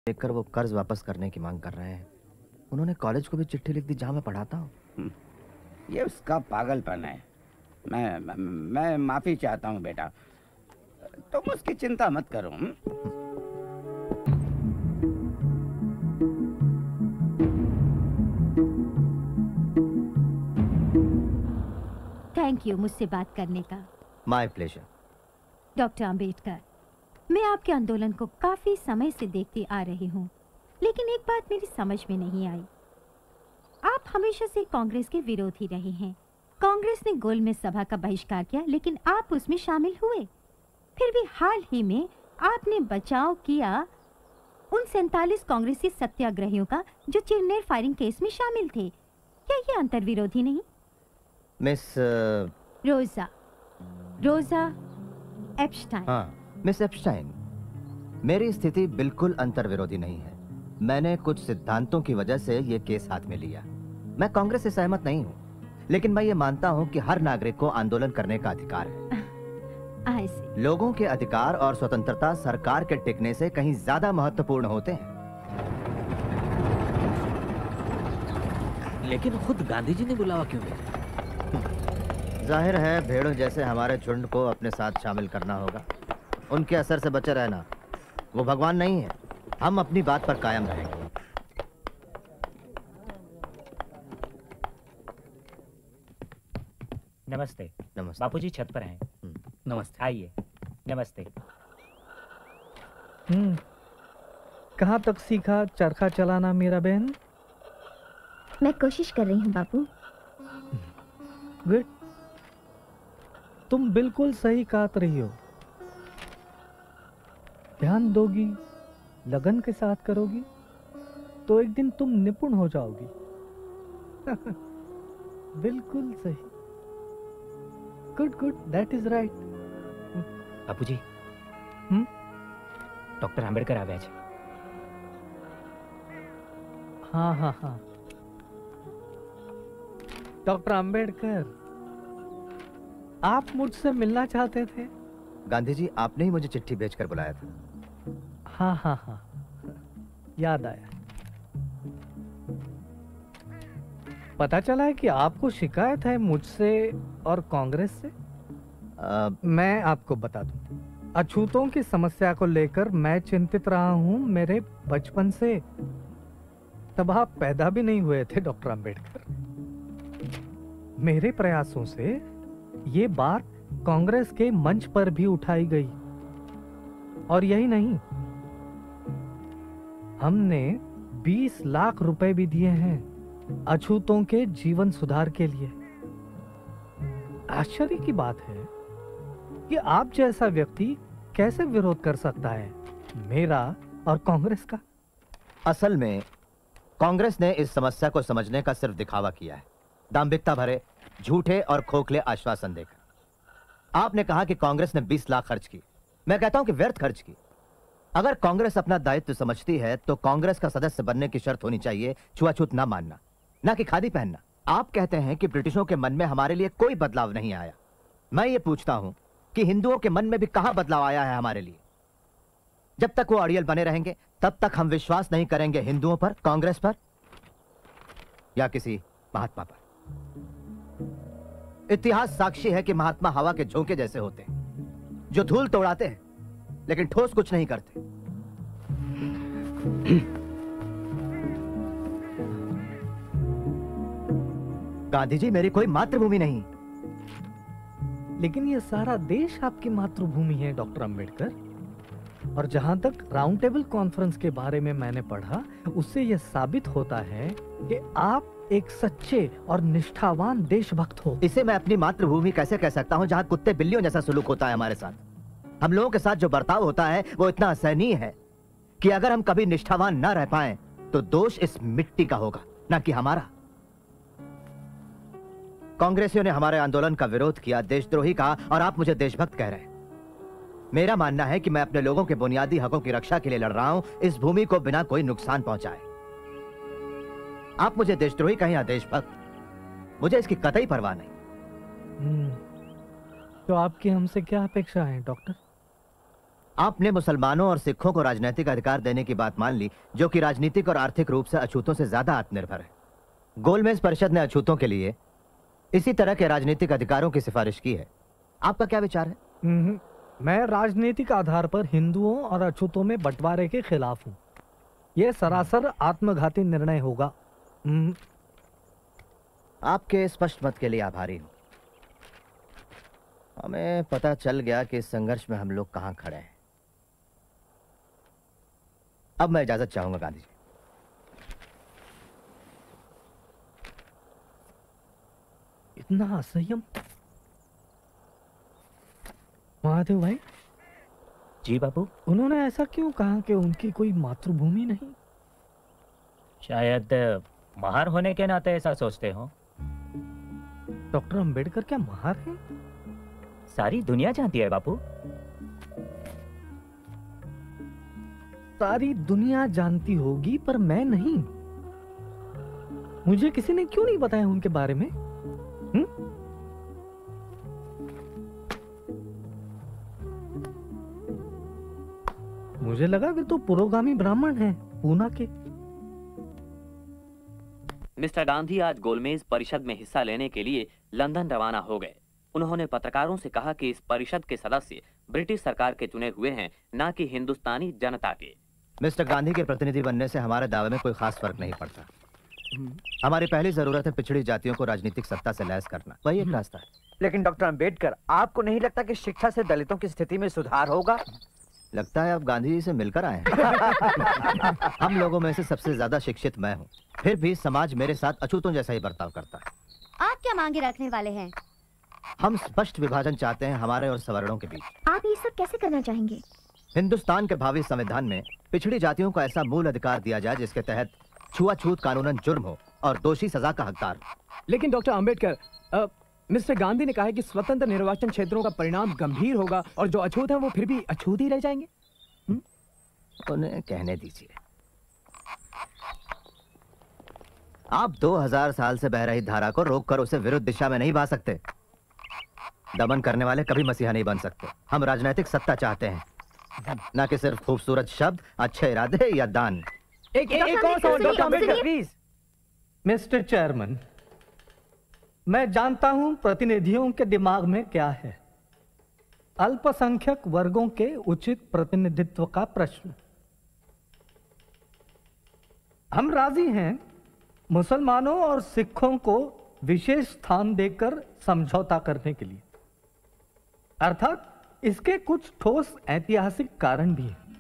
देखकर वो कर्ज वापस करने की मांग कर रहे हैं। उन्होंने कॉलेज को भी चिट्ठी लिख दी जहां मैं पढ़ाता हूँ। ये उसका पागलपन है। मैं माफी चाहता हूँ बेटा, तुम उसकी चिंता मत करो। थैंक यू मुझसे बात करने का। My pleasure. डॉक्टर अंबेडकर, मैं आपके आंदोलन को काफी समय से देखती आ रही हूँ, लेकिन एक बात मेरी समझ में नहीं आई। आप हमेशा से कांग्रेस के विरोधी रहे हैं। कांग्रेस ने गोलमेज सभा का बहिष्कार किया, लेकिन आप उसमें शामिल हुए। फिर भी हाल ही में आपने बचाव किया उन 47 कांग्रेसी सत्याग्रहियों का जो चिरनेर फायरिंग केस में शामिल थे। क्या ये अंतर्विरोधी नहीं? मिस रोजा एप्स्टाइन। हाँ, मिस एप्स्टाइन, मेरी स्थिति बिल्कुल अंतर्विरोधी नहीं है। मैंने कुछ सिद्धांतों की वजह से ये केस हाथ में लिया। मैं कांग्रेस से सहमत नहीं हूँ, लेकिन मैं ये मानता हूँ कि हर नागरिक को आंदोलन करने का अधिकार है। लोगों के अधिकार और स्वतंत्रता सरकार के टिकने से कहीं ज्यादा महत्वपूर्ण होते हैं। लेकिन खुद गांधी जी ने बुलावा क्यों भेजा? जाहिर है भेड़ों जैसे हमारे झुंड को अपने साथ शामिल करना होगा। उनके असर से बचे रहना। वो भगवान नहीं है। हम अपनी बात पर कायम रहेंगे। नमस्ते। नमस्ते। बापूजी छत पर हैं। नमस्ते। आइए। नमस्ते। कहाँ तक सीखा चरखा चलाना मेरा बहन? मैं कोशिश कर रही हूँ बापू। गुड। तुम बिल्कुल सही काट रही हो। ध्यान दोगी, लगन के साथ करोगी, तो एक दिन तुम निपुण हो जाओगी। बिल्कुल सही। Good good, that is right. Bapuji, doctor Ambedkar આવ્યા છે। हाँ हाँ हाँ, डॉक्टर आंबेडकर, आप मुझसे मिलना चाहते थे? गांधी जी, आपने ही मुझे चिट्ठी भेजकर बुलाया था। हाँ हाँ हाँ, याद आया। पता चला है कि आपको शिकायत है मुझसे और कांग्रेस से। मैं आपको बता दूं, अछूतों की समस्या को लेकर मैं चिंतित रहा हूं मेरे बचपन से। तब आप पैदा भी नहीं हुए थे डॉक्टर अंबेडकर। मेरे प्रयासों से ये बात कांग्रेस के मंच पर भी उठाई गई। और यही नहीं, हमने 20 लाख रुपए भी दिए हैं अछूतों के जीवन सुधार के लिए। आश्चर्य की बात है कि आप जैसा व्यक्ति कैसे विरोध कर सकता है मेरा और कांग्रेस का। असल में कांग्रेस ने इस समस्या को समझने का सिर्फ दिखावा किया है, दांभिकता भरे झूठे और खोखले आश्वासन देकर। आपने कहा कि कांग्रेस ने 20 लाख खर्च की। मैं कहता हूं कि व्यर्थ खर्च की। अगर कांग्रेस अपना दायित्व समझती है तो कांग्रेस का सदस्य बनने की शर्त होनी चाहिए छुआछूत ना मानना, ना कि खादी पहनना। आप कहते हैं कि ब्रिटिशों के मन में हमारे लिए कोई बदलाव नहीं आया। मैं ये पूछता हूं कि हिंदुओं के मन में भी कहां बदलाव आया है हमारे लिए? जब तक वो अड़ियल बने रहेंगे तब तक हम विश्वास नहीं करेंगे हिंदुओं पर, कांग्रेस पर या किसी महात्मा पर। इतिहास साक्षी है कि महात्मा हवा के झोंके जैसे होते हैं, जो धूल तोड़ाते हैं लेकिन ठोस कुछ नहीं करते। गांधी जी, मेरी कोई मातृभूमि नहीं। लेकिन ये सारा देश आपकी मातृभूमि है डॉक्टर अंबेडकर। और जहां तक राउंड टेबल कॉन्फ्रेंस के बारे में मैंने पढ़ा, उससे यह साबित होता है कि आप एक सच्चे और निष्ठावान देशभक्त हो। इसे मैं अपनी मातृभूमि कैसे कह सकता हूं जहां कुत्ते बिल्लियों जैसा सुलूक होता है हमारे साथ? हम लोगों के साथ जो बर्ताव होता है वो इतना असहनीय है कि अगर हम कभी निष्ठावान ना रह पाए तो दोष इस मिट्टी का होगा, ना कि हमारा। कांग्रेसियों ने हमारे आंदोलन का विरोध किया, देशद्रोही कहा, और आप मुझे देशभक्त कह रहे हैं। मेरा मानना है कि मैं अपने लोगों के बुनियादी हकों की रक्षा के लिए लड़ रहा हूं, इस भूमि को बिना कोई नुकसान पहुंचाए। आप मुझे देशद्रोही कहें या देशभक्त, मुझे इसकी कतई परवाह नहीं। तो आपकी हमसे क्या अपेक्षा है डॉक्टर? आपने मुसलमानों और सिखों को राजनीतिक अधिकार देने की बात मान ली, जो कि राजनीतिक और आर्थिक रूप से अछूतों से ज्यादा आत्मनिर्भर है। गोलमेज परिषद ने अछूतों के लिए इसी तरह के राजनीतिक अधिकारों की सिफारिश की है। आपका क्या विचार है? मैं राजनीतिक आधार पर हिंदुओं और अछूतों में बंटवारे के खिलाफ हूँ। यह सरासर आत्मघाती निर्णय होगा। आपके स्पष्ट मत के लिए आभारी हूं। हमें पता चल गया कि इस संघर्ष में हम लोग कहां खड़े हैं। अब मैं इजाजत चाहूंगा गांधी जी। इतना असंयम। महादेव भाई। जी बापू। उन्होंने ऐसा क्यों कहा कि उनकी कोई मातृभूमि नहीं? शायद महार होने के नाते ऐसा सोचते हो। डॉक्टर अंबेडकर क्या महार हैं? सारी दुनिया जानती है बापू। सारी दुनिया जानती होगी पर मैं नहीं। मुझे किसी ने क्यों नहीं बताया उनके बारे में? मुझे लगा कि तो पुरोगामी ब्राह्मण हैं, पूना के। मिस्टर गांधी आज गोलमेज परिषद में हिस्सा लेने के लिए लंदन रवाना हो गए। उन्होंने पत्रकारों से कहा कि इस परिषद के सदस्य ब्रिटिश सरकार के चुने हुए हैं, न कि हिंदुस्तानी जनता के। मिस्टर गांधी के प्रतिनिधि बनने से हमारे दावे में कोई खास फर्क नहीं पड़ता। हमारी पहली जरूरत है पिछड़ी जातियों को राजनीतिक सत्ता से लैस करना। वही एक रास्ता है। लेकिन डॉक्टर अंबेडकर, आपको नहीं लगता कि शिक्षा से दलितों की स्थिति में सुधार होगा? लगता है आप गांधी जी से मिलकर आए हैं। हम लोगों में से सबसे ज्यादा शिक्षित मैं हूँ, फिर भी समाज मेरे साथ अछूतों जैसा ही बर्ताव करता है। आप क्या मांगे रखने वाले हैं? हम स्पष्ट विभाजन चाहते हैं हमारे और सवर्णों के बीच। आप ये सब कैसे करना चाहेंगे? हिंदुस्तान के भावी संविधान में पिछड़ी जातियों को ऐसा मूल अधिकार दिया जाए जिसके तहत छुआछूत कानूनन जुर्म हो और दोषी सजा का हकदार। लेकिन डॉक्टर अंबेडकर, मिस्टर गांधी ने कहा है कि स्वतंत्र निर्वाचन क्षेत्रों का परिणाम गंभीर होगा और जो अछूत हैं वो फिर भी अछूत ही रह जाएंगे। उन्हें कहने दीजिए। आप 2000 साल से बह रही धारा को रोककर उसे विरुद्ध दिशा में नहीं बहा सकते। दमन करने वाले कभी मसीहा नहीं बन सकते। हम राजनीतिक सत्ता चाहते हैं, न कि सिर्फ खूबसूरत शब्द, अच्छे इरादे या दान। एक और सवाल doctor Ambedkar please. Mister chairman, मैं जानता हूं प्रतिनिधियों के दिमाग में क्या है। अल्पसंख्यक वर्गों के उचित प्रतिनिधित्व का प्रश्न। हम राजी हैं मुसलमानों और सिखों को विशेष स्थान देकर समझौता करने के लिए। अर्थात इसके कुछ ठोस ऐतिहासिक कारण भी हैं।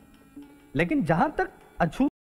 लेकिन जहां तक अछूत